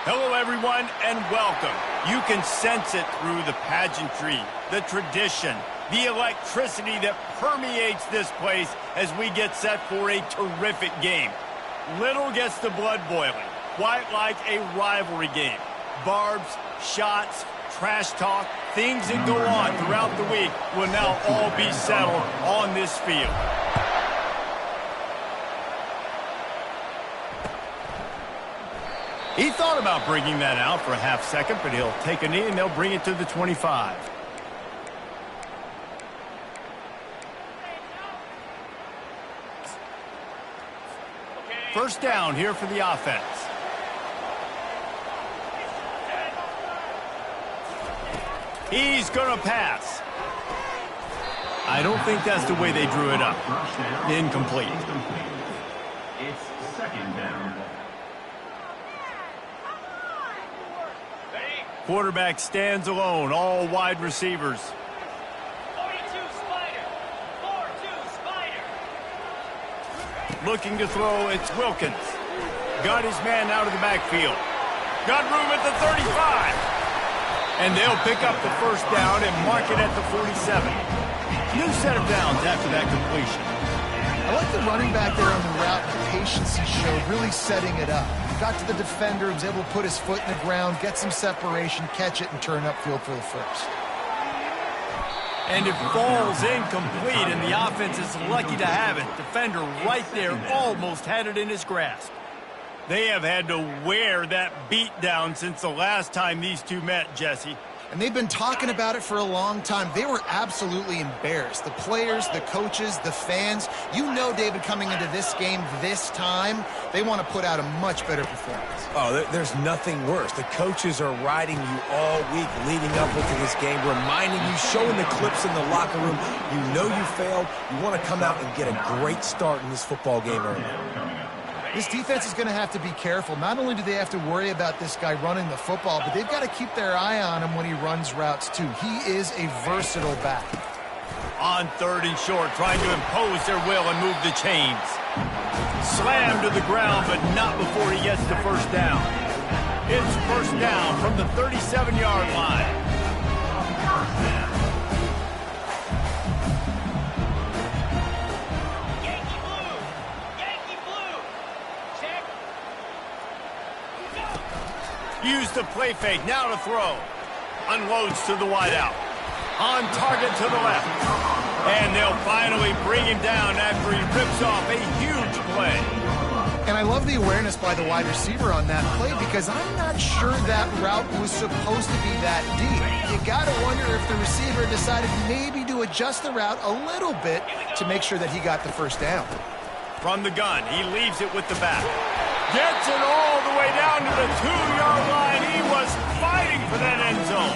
Hello, everyone, and welcome. You can sense it through the pageantry, the tradition, the electricity that permeates this place as we get set for a terrific game. Little gets the blood boiling, quite like a rivalry game. Barbs, shots, trash talk, things that go on throughout the week will now all be settled on this field. He thought about bringing that out for a half second, but he'll take a knee and they'll bring it to the 25. First down here for the offense. He's going to pass. I don't think that's the way they drew it up. Incomplete. It's second down. Quarterback stands alone, all wide receivers. 42 Spider. 4-2 Spider. Looking to throw, it's Wilkins. Got his man out of the backfield. Got room at the 35. And they'll pick up the first down and mark it at the 47. New set of downs after that completion. I like the running back there on the route, the patience he showed, really setting it up. Got to the defender, was able to put his foot in the ground, get some separation, catch it, and turn upfield for the first. And it falls incomplete, and the offense is lucky to have it. Defender right there almost had it in his grasp. They have had to wear that beat down since the last time these two met, Jesse. And they've been talking about it for a long time. They were absolutely embarrassed. The players, the coaches, the fans. You know, David, coming into this game this time, they want to put out a much better performance. Oh, there's nothing worse. The coaches are riding you all week leading up into this game, reminding you, showing the clips in the locker room. You know you failed. You want to come out and get a great start in this football game early. This defense is going to have to be careful. Not only do they have to worry about this guy running the football, but they've got to keep their eye on him when he runs routes, too. He is a versatile back. On third and short, trying to impose their will and move the chains. Slammed to the ground, but not before he gets the first down. It's first down from the 37-yard line. Use the play fake, now to throw. Unloads to the wideout. On target to the left. And they'll finally bring him down after he rips off a huge play. And I love the awareness by the wide receiver on that play because I'm not sure that route was supposed to be that deep. You got to wonder if the receiver decided maybe to adjust the route a little bit to make sure that he got the first down. From the gun, he leaves it with the back. Gets it all the way down to the 2-yard line. He was fighting for that end zone.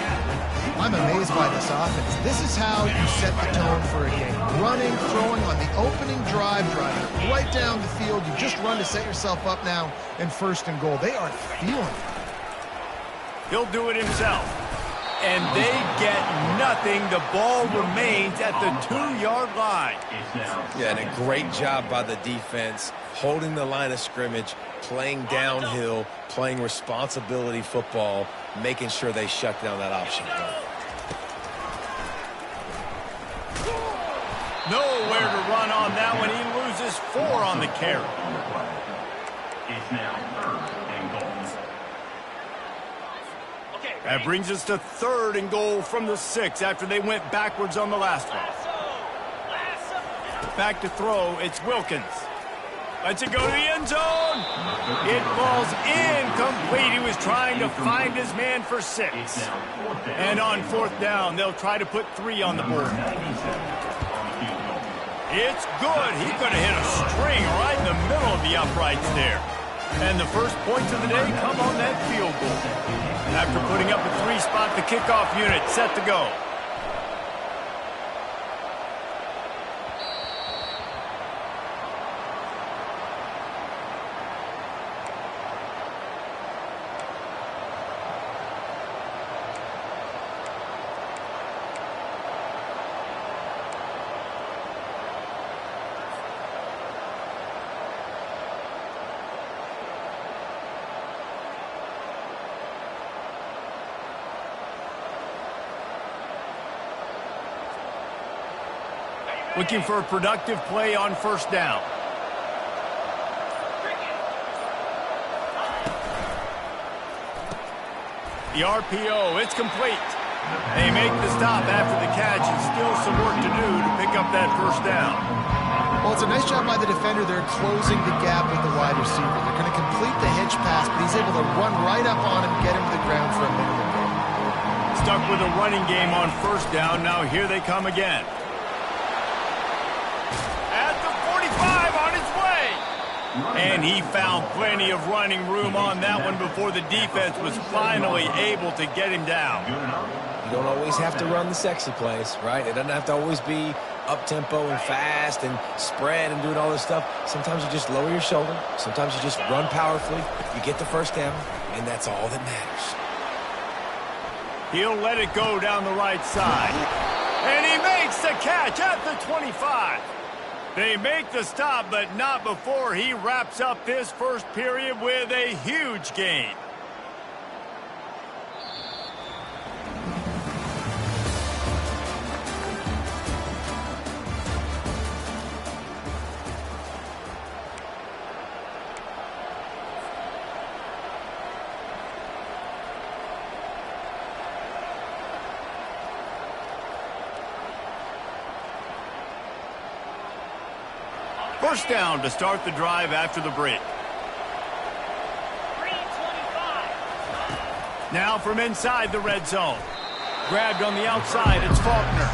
I'm amazed by this offense. This is how you set the tone for a game. Running, throwing on the opening drive, driving right down the field. You just run to set yourself up now in first and goal. They are feeling it. He'll do it himself. And they get nothing. The ball remains at the 2-yard line. Yeah, and a great job by the defense, holding the line of scrimmage, playing downhill, playing responsibility football, making sure they shut down that option. Nowhere to run on that one. He loses 4 on the carry. It's now third and goal. That brings us to third and goal from the 6 after they went backwards on the last one. Back to throw, it's Wilkins. Lets it go to the end zone. It falls incomplete. He was trying to find his man for 6. And on fourth down, they'll try to put 3 on the board. It's good. He could have hit a string right in the middle of the uprights there. And the first points of the day come on that field goal. After putting up a 3 spot, the kickoff unit set to go. Looking for a productive play on first down. The RPO, it's complete. They make the stop after the catch and still some work to do to pick up that first down. Well, it's a nice job by the defender. They're closing the gap with the wide receiver. They're going to complete the hitch pass, but he's able to run right up on him, get him to the ground for a minimum gain. Stuck with a running game on first down. Now here they come again. At the 45 on his way. And he found plenty of running room on that one before the defense was finally able to get him down. You don't always have to run the sexy plays, right? It doesn't have to always be up-tempo and fast and spread and doing all this stuff. Sometimes you just lower your shoulder. Sometimes you just run powerfully. You get the first down, and that's all that matters. He'll let it go down the right side. And he makes the catch at the 25. They make the stop, but not before he wraps up this first period with a huge gain. First down to start the drive after the break. 3:25. Now from inside the red zone. Grabbed on the outside, it's Faulkner.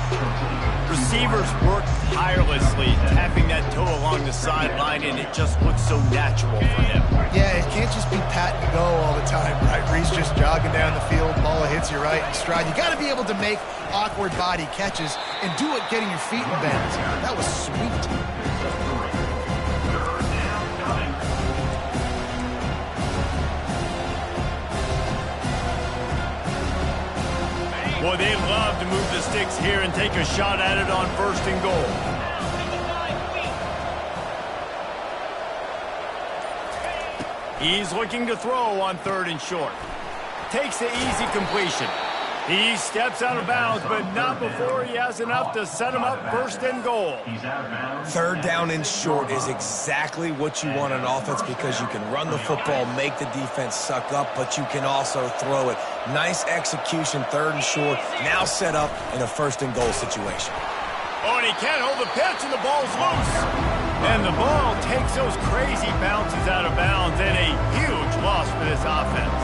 Receivers work tirelessly, tapping that toe along the sideline, and it just looks so natural for him. Yeah, it can't just be pat and go all the time, right? Reese just jogging down the field, ball hits you right in stride. You got to be able to make awkward body catches and do it getting your feet in bounds. That was sweet. Boy, they love to move the sticks here and take a shot at it on first and goal. He's looking to throw on third and short. Takes the easy completion. He steps out of bounds, but not before he has enough to set him up first and goal. Third down and short is exactly what you want on offense because you can run the football, make the defense suck up, but you can also throw it. Nice execution, third and short, now set up in a first and goal situation. Oh, and he can't hold the pitch, and the ball's loose. And the ball takes those crazy bounces out of bounds, and a huge loss for this offense.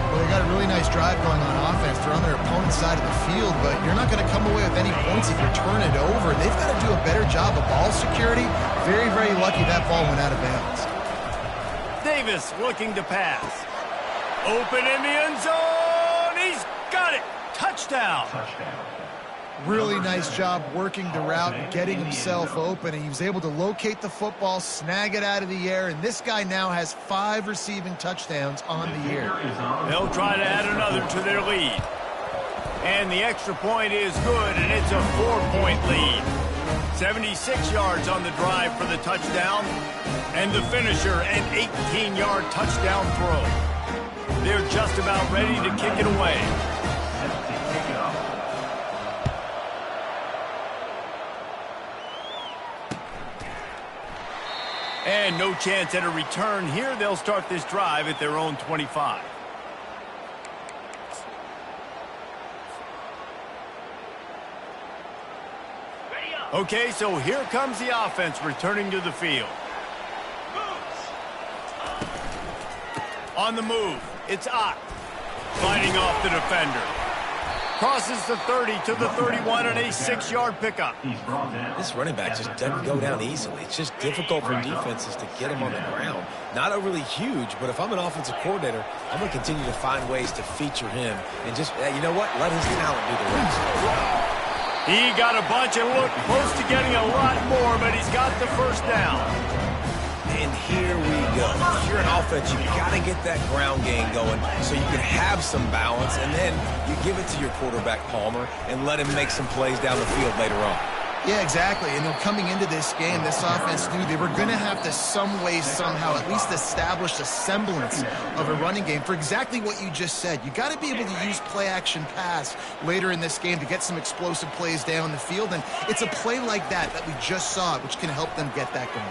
Well, they got a really nice drive going on offense. They're on their opponent's side of the field, but you're not going to come away with any points if you turn it over. They've got to do a better job of ball security. Very, very lucky that ball went out of bounds. Davis looking to pass. Open in the end zone. He's got it. Touchdown. Really nice job working the route and getting himself open, and he was able to locate the football, snag it out of the air, and this guy now has 5 receiving touchdowns on the year. They'll try to add another to their lead. And the extra point is good, and it's a 4-point lead. 76 yards on the drive for the touchdown, and the finisher, an 18-yard touchdown throw. They're just about ready to kick it away. And no chance at a return here. They'll start this drive at their own 25. Okay, so here comes the offense returning to the field. On the move, it's Ott. Fighting off the defender. Crosses the 30 to the 31 and a 6-yard pickup. This running back just doesn't go down easily. It's just difficult for defenses to get him on the ground. Not overly huge, but if I'm an offensive coordinator, I'm going to continue to find ways to feature him and just, you know what, let his talent do the rest. He got a bunch and looked close to getting a lot more, but he's got the first down. And here we go. If you're an offense, you've got to get that ground game going so you can have some balance, and then you give it to your quarterback, Palmer, and let him make some plays down the field later on. Yeah, exactly. And coming into this game, this offense knew they were going to have to some way, somehow, at least establish a semblance of a running game for exactly what you just said. You got to be able to use play-action pass later in this game to get some explosive plays down the field. And it's a play like that we just saw, which can help them get that going.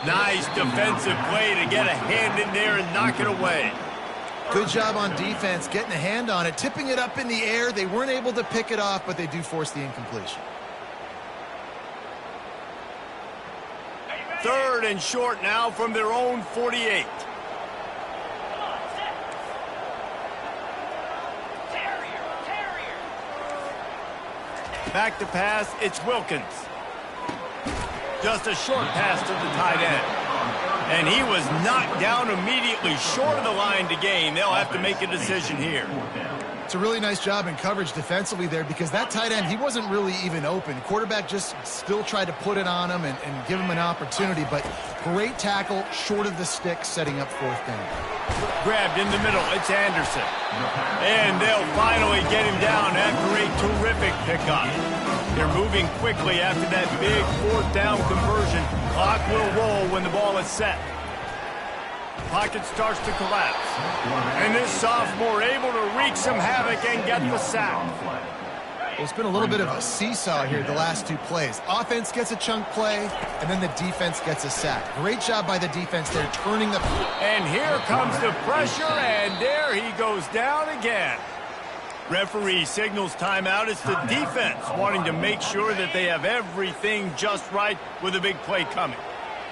Nice defensive play to get a hand in there and knock it away. Good job on defense, getting a hand on it, tipping it up in the air. They weren't able to pick it off, but they do force the incompletion. 3rd and short now from their own 48. Back to pass, it's Wilkins. Just a short pass to the tight end. And he was knocked down immediately short of the line to gain. They'll have to make a decision here. It's a really nice job in coverage defensively there because that tight end, he wasn't really even open. Quarterback just still tried to put it on him and give him an opportunity, but great tackle short of the stick, setting up 4th down. Grabbed in the middle, it's Anderson. And they'll finally get him down after a terrific pickup. They're moving quickly after that big 4th down conversion. Clock will roll when the ball is set. Pocket starts to collapse. And this sophomore able to wreak some havoc and get the sack. Well, it's been a little bit of a seesaw here the last 2 plays. Offense gets a chunk play, and then the defense gets a sack. Great job by the defense there, turning the... And here comes the pressure, and there he goes down again. Referee signals timeout. It's the defense wanting to make sure that they have everything just right with a big play coming.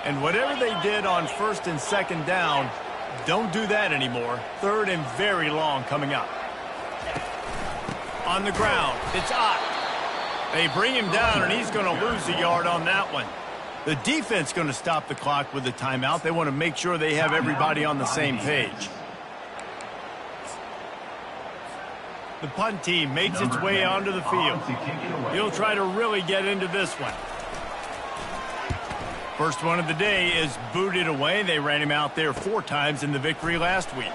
And whatever they did on 1st and 2nd down, don't do that anymore. 3rd and very long coming up. On the ground, it's Ott. They bring him down, and he's going to lose a yard on that one. The defense going to stop the clock with the timeout. They want to make sure they have everybody on the same page. The punt team makes its way onto the field. He'll try to really get into this one. First one of the day is booted away. They ran him out there 4 times in the victory last week.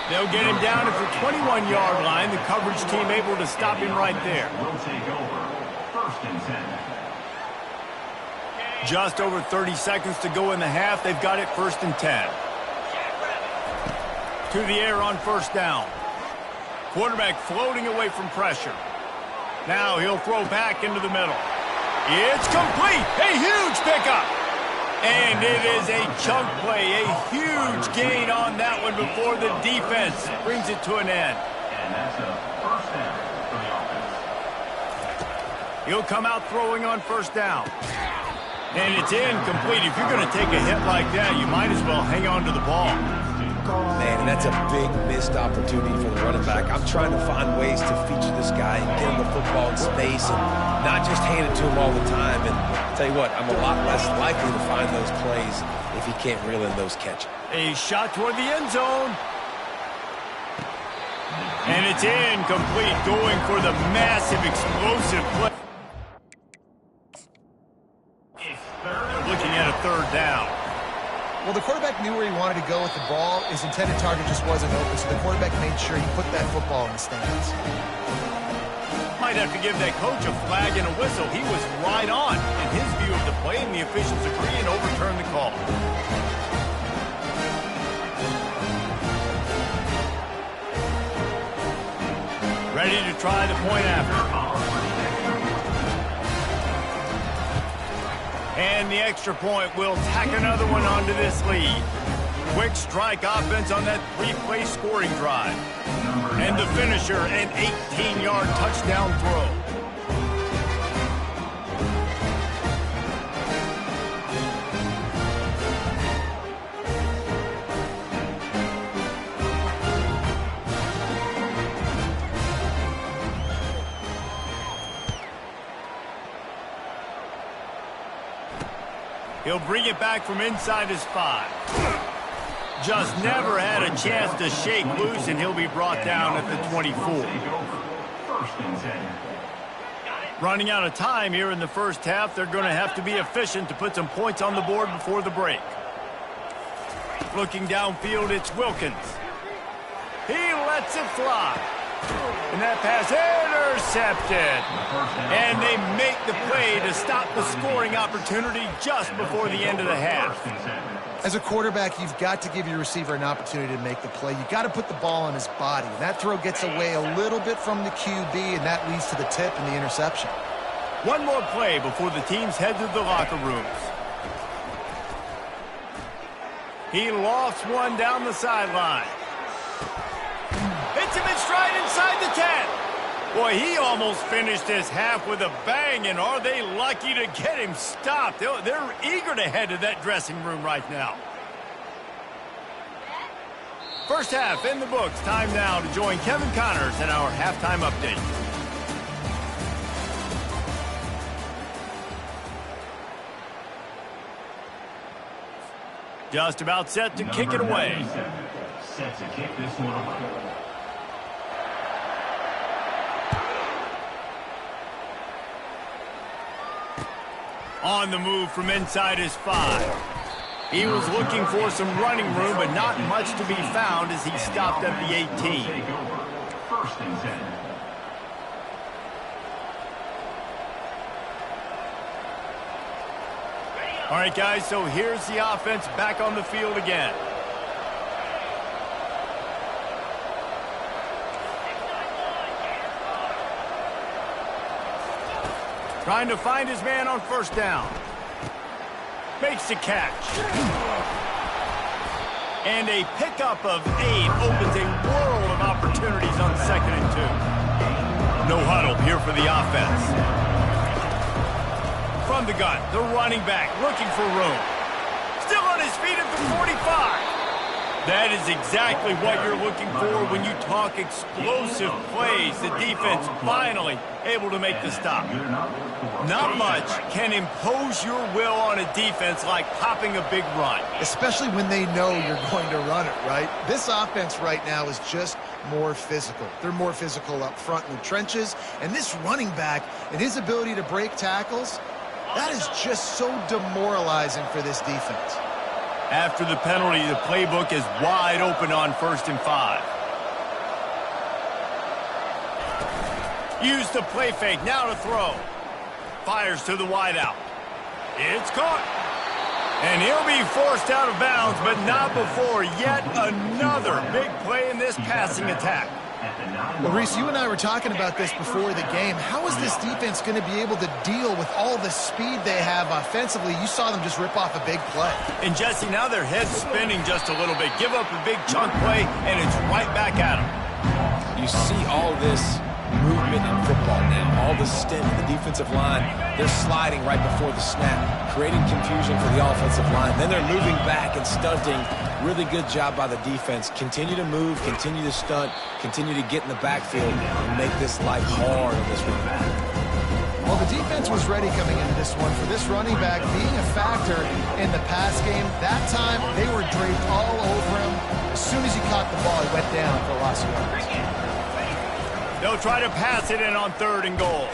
They'll get him down at the 21-yard line. The coverage team able to stop him right there. Will take over. 1st and 10. Just over 30 seconds to go in the half. They've got it 1st and 10. To the air on 1st down. Quarterback floating away from pressure. Now he'll throw back into the middle. It's complete. A huge pickup. And it is a chunk play. A huge gain on that one before the defense brings it to an end. And that's a 1st down for the offense. He'll come out throwing on 1st down. And it's incomplete. If you're going to take a hit like that, you might as well hang on to the ball. Man, and that's a big missed opportunity for the running back. I'm trying to find ways to feature this guy and get him the football in space and not just hand it to him all the time. And I'll tell you what, I'm a lot less likely to find those plays if he can't reel in those catches. A shot toward the end zone. And it's incomplete, going for the massive explosive play. Looking at a 3rd down. Well, the quarterback knew where he wanted to go with the ball. His intended target just wasn't open, so the quarterback made sure he put that football in the stands. Might have to give that coach a flag and a whistle. He was right on in his view of the play, and the officials agree and overturn the call. Ready to try the point after. And the extra point will tack another one onto this lead. Quick strike offense on that 3-play scoring drive. And the finisher, an 18-yard touchdown throw. He'll bring it back from inside his 5. Just never had a chance to shake loose, and he'll be brought down at the 24. 1st and 10. Running out of time here in the first half. They're going to have to be efficient to put some points on the board before the break. Looking downfield, it's Wilkins. He lets it fly. And that pass intercepted. And they make the play to stop the scoring opportunity just before the end of the half. As a quarterback, you've got to give your receiver an opportunity to make the play. You've got to put the ball on his body. And that throw gets away a little bit from the QB, and that leads to the tip and the interception. One more play before the teams head to the locker rooms. He lofts one down the sideline. Hits him in stride inside the 10. Boy, he almost finished his half with a bang, and are they lucky to get him stopped? They're eager to head to that dressing room right now. First half in the books. Time now to join Kevin Connors in our halftime update. Just about set to kick it away. Set to kick this one away. On the move from inside his 5. He was looking for some running room, but not much to be found as he stopped at the 18. First and 10. All right, guys, so here's the offense back on the field again. Trying to find his man on first down. Makes the catch. And a pickup of 8 opens a world of opportunities on 2nd and 2. No huddle here for the offense. From the gun, the running back looking for room. Still on his feet at the 45. That is exactly what you're looking for when you talk explosive plays. The defense finally able to make the stop. Not much can impose your will on a defense like popping a big run. Especially when they know you're going to run it, right? This offense right now is just more physical. They're more physical up front in the trenches. And this running back and his ability to break tackles, that is just so demoralizing for this defense. After the penalty, the playbook is wide open on 1st and 5. Use the play fake, now to throw. Fires to the wideout. It's caught. And he'll be forced out of bounds, but not before yet another big play in this passing attack. Well, Reese, you and I were talking about this before the game. How is this defense going to be able to deal with all the speed they have offensively? You saw them just rip off a big play. And, Jesse, now their head's spinning just a little bit. Give up a big chunk play, and it's right back at them. You see all this movement in football now. All the stint in the defensive line. They're sliding right before the snap, creating confusion for the offensive line. Then they're moving back and stunting. Really good job by the defense. Continue to move, continue to stunt, continue to get in the backfield and make this life hard on this running back. Well, the defense was ready coming into this one for this running back being a factor in the pass game. That time, they were draped all over him. As soon as he caught the ball, he went down for a loss of yards. They'll try to pass it in on 3rd and goal.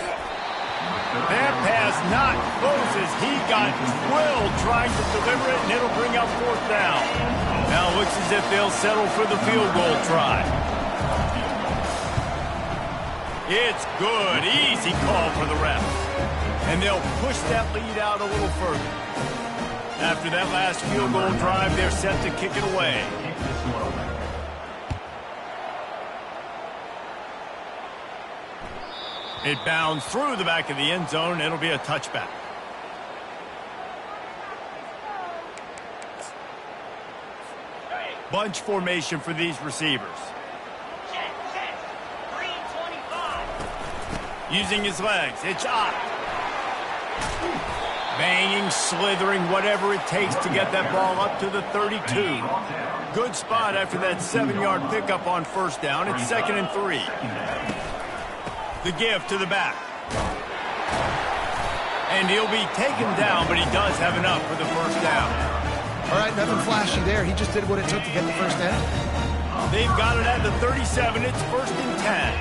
That pass not close as he got drilled trying to deliver it, and it'll bring up 4th down. Now it looks as if they'll settle for the field goal try. It's good. Easy call for the refs. And they'll push that lead out a little further. After that last field goal drive, they're set to kick it away. It bounds through the back of the end zone, and it'll be a touchback. Bunch formation for these receivers. Check, check. 325. Using his legs, it's up. Banging, slithering, whatever it takes to get that ball up to the 32. Good spot after that 7-yard pickup on 1st down. It's 2nd and 3. The give to the back. And he'll be taken down, but he does have enough for the 1st down. All right, nothing flashy there. He just did what it took to get the 1st down. They've got it at the 37. It's 1st and 10.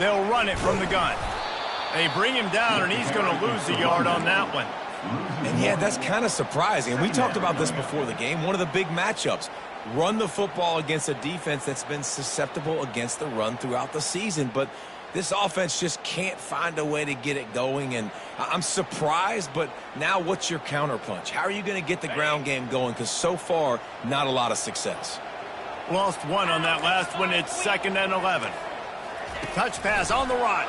They'll run it from the gun. They bring him down, and he's going to lose a yard on that one. And yeah, that's kind of surprising. And we talked about this before the game. One of the big matchups. Run the football against a defense that's been susceptible against the run throughout the season. But this offense just can't find a way to get it going. And I'm surprised, but now what's your counterpunch? How are you going to get the ground game going? Because so far, not a lot of success. Lost one on that last one. It's 2nd and 11. Touch pass on the run.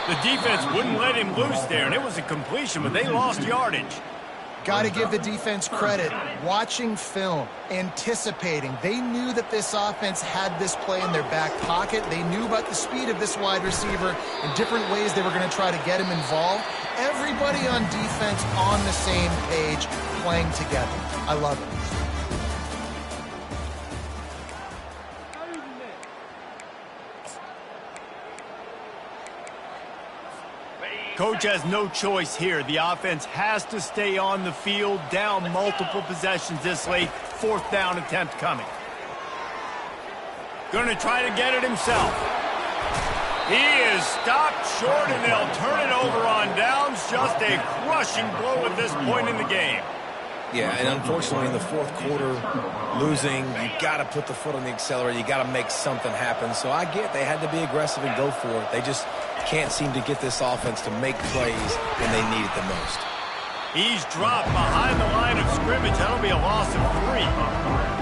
The defense wouldn't let him loose there, and it was a completion, but they lost yardage. Got to give the defense credit. Watching film, anticipating. They knew that this offense had this play in their back pocket. They knew about the speed of this wide receiver and different ways they were going to try to get him involved. Everybody on defense on the same page, playing together. I love it. Coach has no choice here. The offense has to stay on the field, down multiple possessions this late. 4th down attempt coming. Going to try to get it himself. He is stopped short, and they'll turn it over on downs. Just a crushing blow at this point in the game. Yeah, and unfortunately in the 4th quarter, losing, you got to put the foot on the accelerator. You got to make something happen. So I get they had to be aggressive and go for it. They just can't seem to get this offense to make plays when they need it the most. He's dropped behind the line of scrimmage. That'll be a loss of 3.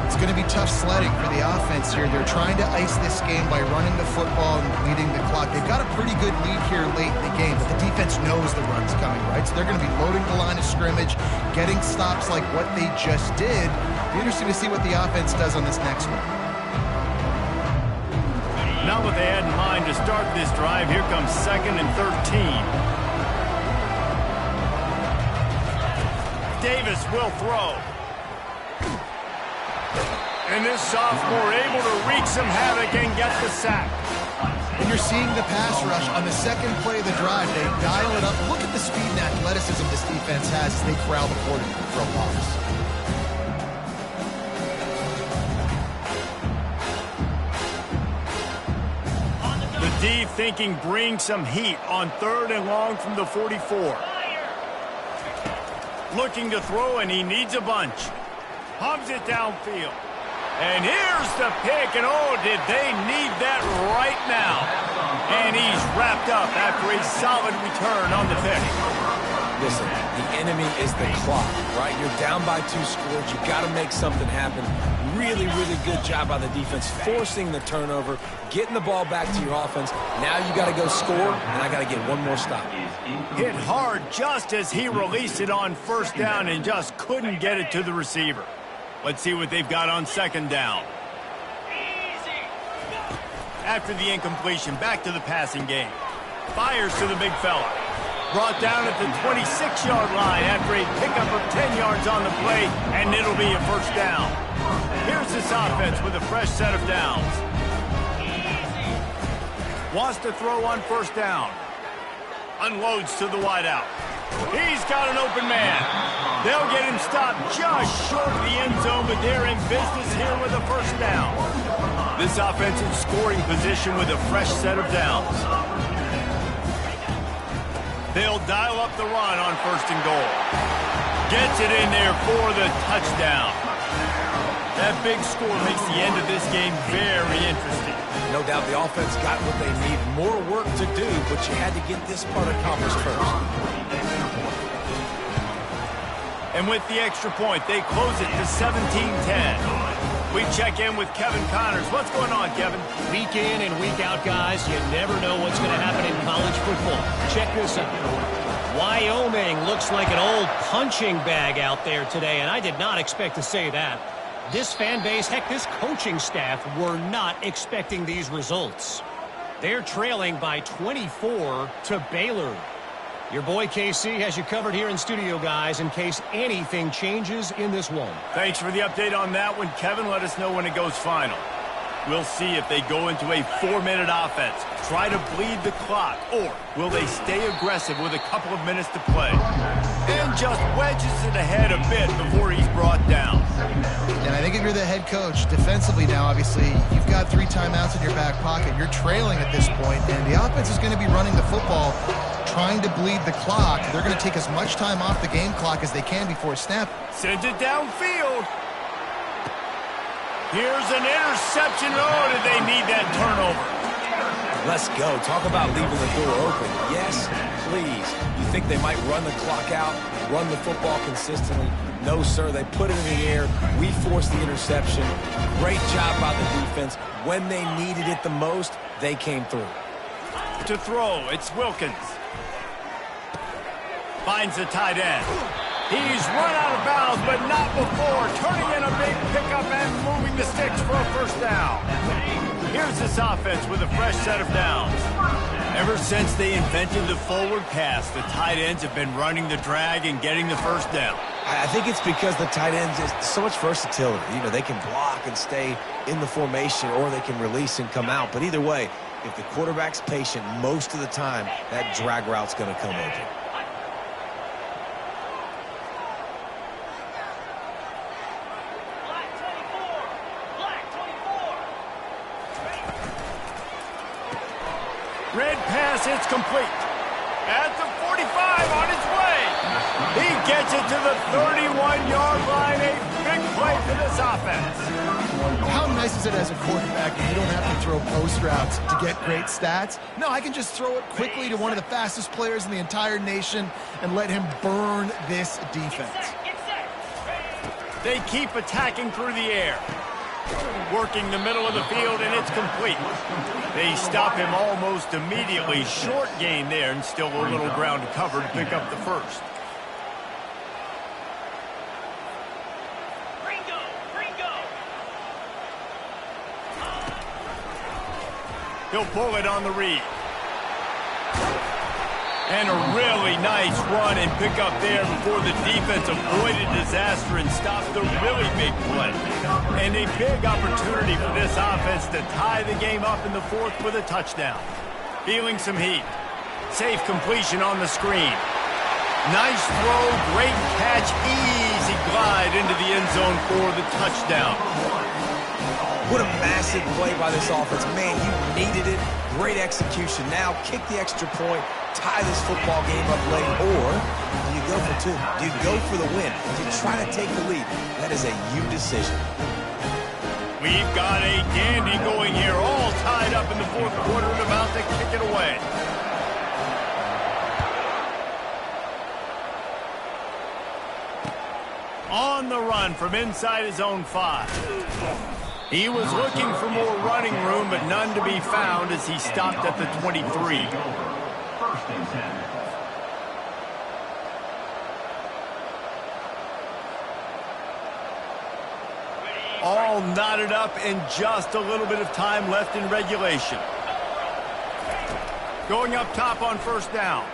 It's going to be tough sledding for the offense here. They're trying to ice this game by running the football and leading the clock. They've got a pretty good lead here late in the game, but the defense knows the run's coming, right? So they're going to be loading the line of scrimmage, getting stops like what they just did. Be interesting to see what the offense does on this next one. Not what they had in mind to start this drive. Here comes 2nd and 13. Davis will throw. And this sophomore able to wreak some havoc and get the sack. And you're seeing the pass rush on the second play of the drive. They dial it up. Look at the speed and athleticism this defense has as they corral the quarterback for a loss. D thinking bring some heat on 3rd and long from the 44. Looking to throw, and he needs a bunch. Hubs it downfield. And here's the pick, and oh, did they need that right now. And he's wrapped up after a solid return on the pick. Listen, the enemy is the clock, right? You're down by 2 scores. You got to make something happen. Really, really good job by the defense, forcing the turnover, getting the ball back to your offense. Now you got to go score, and I got to get one more stop. Hit hard just as he released it on 1st down and just couldn't get it to the receiver. Let's see what they've got on 2nd down. After the incompletion, back to the passing game. Fires to the big fella. Brought down at the 26-yard line after a pickup of 10 yards on the play, and it'll be a 1st down. Here's this offense with a fresh set of downs. Wants to throw on 1st down. Unloads to the wideout. He's got an open man. They'll get him stopped just short of the end zone, but they're in business here with a 1st down. This offense in scoring position with a fresh set of downs. They'll dial up the run on 1st and goal. Gets it in there for the touchdown. That big score makes the end of this game very interesting. No doubt the offense got what they need. More work to do, but you had to get this part accomplished first. And with the extra point, they close it to 17-10. We check in with Kevin Connors. What's going on, Kevin? Week in and week out, guys, you never know what's going to happen in college football. Check this out. Wyoming looks like an old punching bag out there today, and I did not expect to say that. This fan base, heck, this coaching staff were not expecting these results. They're trailing by 24 to Baylor. Your boy KC has you covered here in studio, guys, in case anything changes in this one. Thanks for the update on that one, Kevin. Let us know when it goes final. We'll see if they go into a 4-minute offense, try to bleed the clock, or will they stay aggressive with a couple of minutes to play and just wedges it ahead a bit before he's brought down. And I think if you're the head coach, defensively now, obviously, you've got 3 timeouts in your back pocket. You're trailing at this point, and the offense is going to be running the football, trying to bleed the clock. They're going to take as much time off the game clock as they can before snap. Sends it downfield. Here's an interception. Oh, did they need that turnover? Let's go. Talk about leaving the door open. Yes, please. You think they might run the clock out, run the football consistently? No, sir. They put it in the air. We forced the interception. Great job by the defense. When they needed it the most, they came through. To throw, it's Wilkins. Finds the tight end. He's run out of bounds, but not before. Turning in a big pickup and moving the sticks for a first down. Here's this offense with a fresh set of downs. Ever since they invented the forward pass, the tight ends have been running the drag and getting the first down. I think it's because the tight ends is so much versatility. You know, they can block and stay in the formation, or they can release and come out. But either way, if the quarterback's patient most of the time, that drag route's going to come open. Red pass, it's complete. At the 45, on its way. He gets it to the 31-yard line. A big play for this offense. How nice is it as a quarterback when you don't have to throw post routes to get great stats? No, I can just throw it quickly to one of the fastest players in the entire nation and let him burn this defense. They keep attacking through the air. Working the middle of the field, and it's complete. They stop him almost immediately. Short gain there, and still a little ground to cover to pick up the first. He'll pull it on the read. And a really nice run and pick up there before the defense avoided disaster and stopped the really big play. And a big opportunity for this offense to tie the game up in the fourth with a touchdown. Feeling some heat. Safe completion on the screen. Nice throw, great catch, easy glide into the end zone for the touchdown. What a massive play by this offense. Man, you needed it. Great execution. Now kick the extra point, tie this football game up late, or do you go for two? Do you go for the win? Do you try to take the lead? That is a you decision. We've got a dandy going here, all tied up in the fourth quarter and about to kick it away. On the run from inside his own 5. He was looking for more running room, but none to be found as he stopped at the 23. First and 10. All knotted up and just a little bit of time left in regulation. Going up top on first down.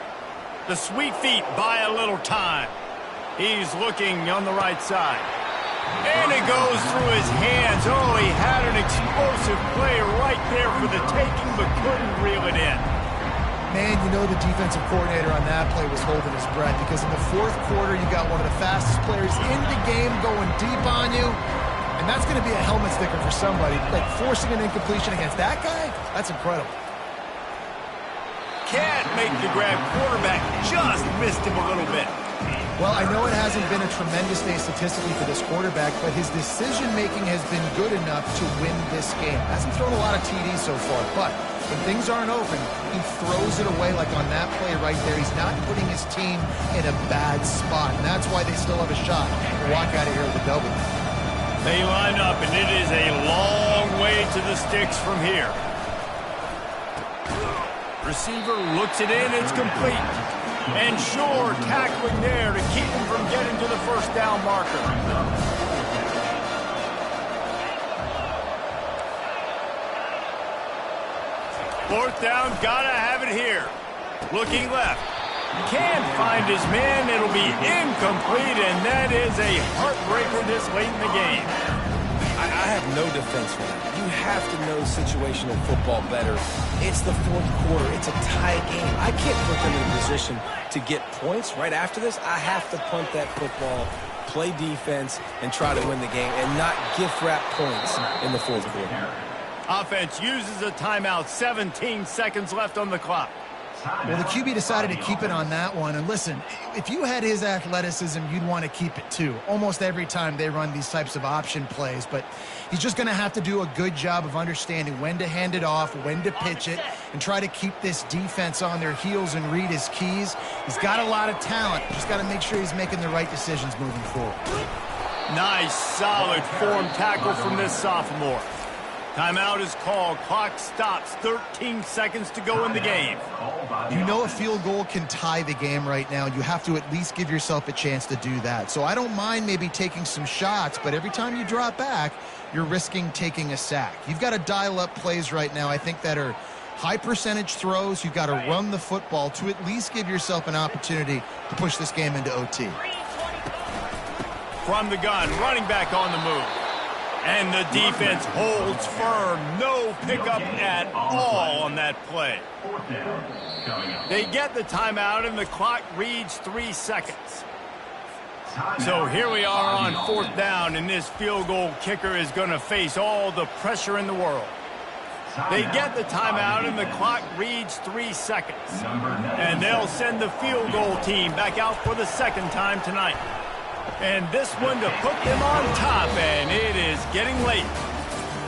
The sweet feet buy a little time. He's looking on the right side. And it goes through his hands. Oh, he had an explosive play right there for the taking, but couldn't reel it in. Man, you know the defensive coordinator on that play was holding his breath, because in the fourth quarter, you got one of the fastest players in the game going deep on you, and that's going to be a helmet sticker for somebody. Like, forcing an incompletion against that guy, that's incredible. Can't make the grab. Quarterback just missed him a little bit. Well, I know it hasn't been a tremendous day statistically for this quarterback, but his decision-making has been good enough to win this game. Hasn't thrown a lot of TDs so far, but when things aren't open, he throws it away like on that play right there. He's not putting his team in a bad spot, and that's why they still have a shot to walk out of here with a W. They line up, and it is a long way to the sticks from here. Receiver looks it in, it's complete. And Shore tackling there to keep him from getting to the first down marker. Fourth down, gotta have it here. Looking left. Can't find his man, it'll be incomplete, and that is a heartbreaker this late in the game. I have no defense for that. You have to know situational football better. It's the fourth quarter. It's a tie game. I can't put them in a position to get points right after this. I have to punt that football, play defense, and try to win the game, and not gift wrap points in the fourth quarter. Offense uses a timeout. 17 seconds left on the clock. Well, the QB decided to keep it on that one. And listen, if you had his athleticism, you'd want to keep it too. Almost every time they run these types of option plays. But he's just going to have to do a good job of understanding when to hand it off, when to pitch it, and try to keep this defense on their heels and read his keys. He's got a lot of talent. Just got to make sure he's making the right decisions moving forward. Nice, solid form tackle from this sophomore. Timeout is called. Clock stops. 13 seconds to go in the game. You know a field goal can tie the game right now. You have to at least give yourself a chance to do that. So I don't mind maybe taking some shots, but every time you drop back, you're risking taking a sack. You've got to dial up plays right now, I think, that are high percentage throws. You've got to run the football to at least give yourself an opportunity to push this game into OT. From the gun, running back on the move. And the defense holds firm. No pickup at all on that play. They get the timeout, and the clock reads 3 seconds. So here we are on 4th down, and this field goal kicker is going to face all the pressure in the world. They get the timeout, and the clock reads 3 seconds. And they'll send the field goal team back out for the second time tonight. And this one to put them on top, and it is getting late.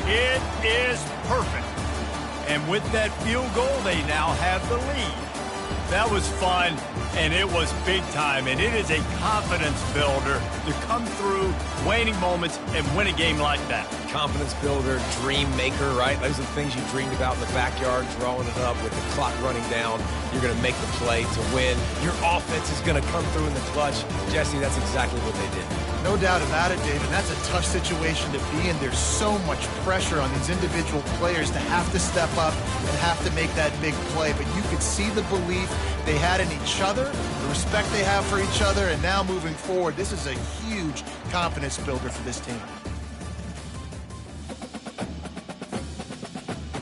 It is perfect. And with that field goal, they now have the lead. That was fun, and it was big time, and it is a confidence builder to come through waning moments and win a game like that. Confidence builder, dream maker, right? Those are the things you dreamed about in the backyard, drawing it up with the clock running down. You're going to make the play to win. Your offense is going to come through in the clutch. Jesse, that's exactly what they did. No doubt about it, David. That's a tough situation to be in. There's so much pressure on these individual players to have to step up and have to make that big play. But you could see the belief they had in each other, the respect they have for each other, and now moving forward, this is a huge confidence builder for this team.